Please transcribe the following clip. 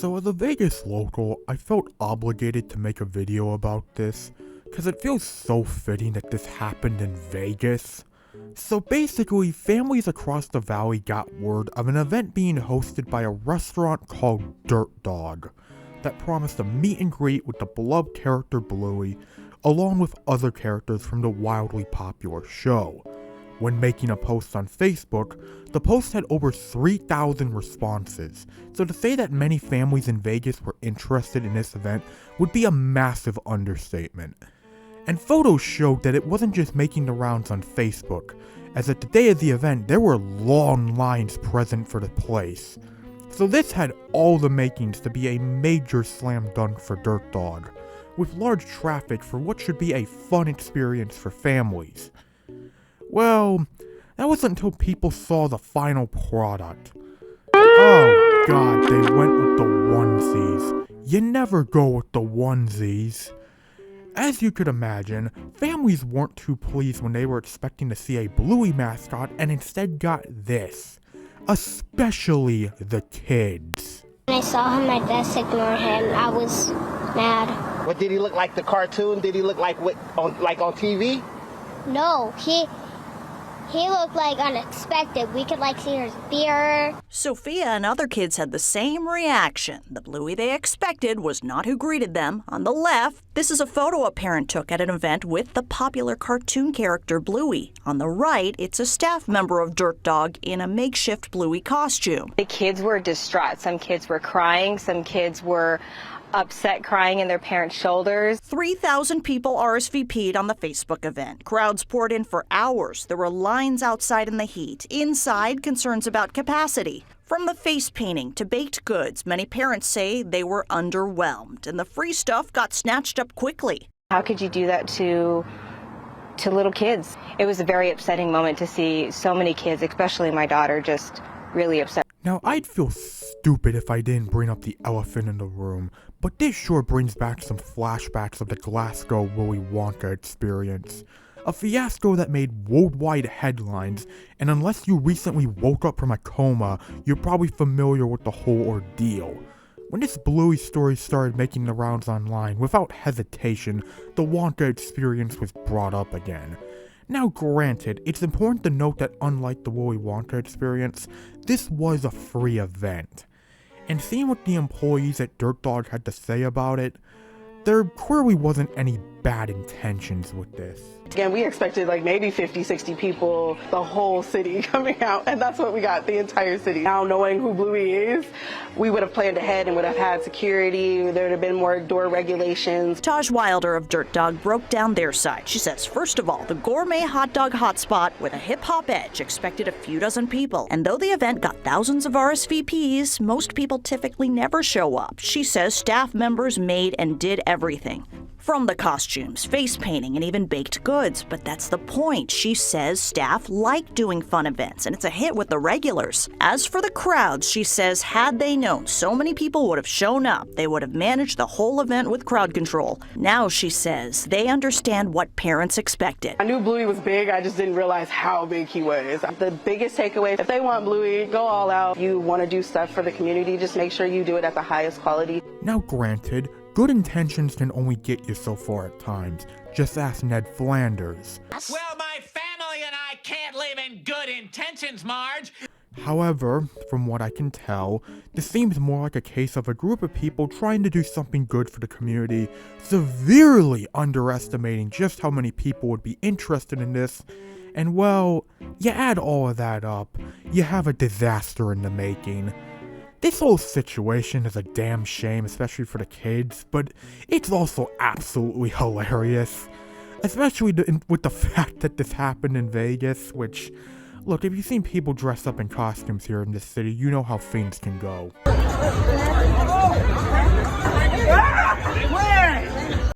So as a Vegas local, I felt obligated to make a video about this, because it feels so fitting that this happened in Vegas. So basically, families across the valley got word of an event being hosted by a restaurant called Dirt Dog, that promised a meet and greet with the beloved character Bluey, along with other characters from the wildly popular show. When making a post on Facebook, the post had over 3,000 responses, so to say that many families in Vegas were interested in this event would be a massive understatement. And photos showed that it wasn't just making the rounds on Facebook, as at the day of the event there were long lines present for the place. So this had all the makings to be a major slam dunk for Dirt Dog, with large traffic for what should be a fun experience for families. Well, that wasn't until people saw the final product. Oh god, they went with the onesies. You never go with the onesies. As you could imagine, families weren't too pleased when they were expecting to see a Bluey mascot and instead got this. Especially the kids. When I saw him, I just ignored him. I was mad. What, did he look like the cartoon? Did he look like on TV? No, he looked like unexpected. We could see his beard. Sophia and other kids had the same reaction. The Bluey they expected was not who greeted them. On the left, this is a photo a parent took at an event with the popular cartoon character Bluey. On the right, it's a staff member of Dirt Dog in a makeshift Bluey costume. The kids were distraught. Some kids were crying. Some kids were upset, crying in their parents' shoulders. 3,000 people RSVP'd on the Facebook event. Crowds poured in for hours. There were lines outside in the heat. Inside, concerns about capacity. From the face painting to baked goods, many parents say they were underwhelmed, and the free stuff got snatched up quickly. How could you do that to little kids? It was a very upsetting moment to see so many kids, especially my daughter, just really upset. Now, I'd feel stupid if I didn't bring up the elephant in the room, but this sure brings back some flashbacks of the Glasgow Willy Wonka experience. A fiasco that made worldwide headlines, and unless you recently woke up from a coma, you're probably familiar with the whole ordeal. When this Bluey story started making the rounds online, without hesitation, the Wonka experience was brought up again. Now granted, it's important to note that unlike the Willy Wonka experience, this was a free event. And seeing what the employees at Dirt Dog had to say about it, there clearly wasn't any bad intentions with this. Again, we expected maybe 50, 60 people, the whole city coming out, and that's what we got, the entire city. Now knowing who Bluey is, we would have planned ahead and would have had security, there would have been more door regulations. Taj Wilder of Dirt Dog broke down their side. She says, first of all, the gourmet hot dog hotspot with a hip-hop edge expected a few dozen people. And though the event got thousands of RSVPs, most people typically never show up. She says staff members made and did everything. From the costumes, face painting, and even baked goods. But that's the point. She says staff like doing fun events, and it's a hit with the regulars. As for the crowds, she says had they known so many people would have shown up, they would have managed the whole event with crowd control. Now, she says, they understand what parents expected. I knew Bluey was big, I just didn't realize how big he was. The biggest takeaway, if they want Bluey, go all out. You want to do stuff for the community, just make sure you do it at the highest quality. Now granted, good intentions can only get you so far at times. Just ask Ned Flanders. Well, my family and I can't live in good intentions, Marge. However, from what I can tell, this seems more like a case of a group of people trying to do something good for the community, severely underestimating just how many people would be interested in this, and well, you add all of that up, you have a disaster in the making. This whole situation is a damn shame, especially for the kids, but it's also absolutely hilarious. Especially with the fact that this happened in Vegas, which, look, if you've seen people dressed up in costumes here in this city, you know how things can go.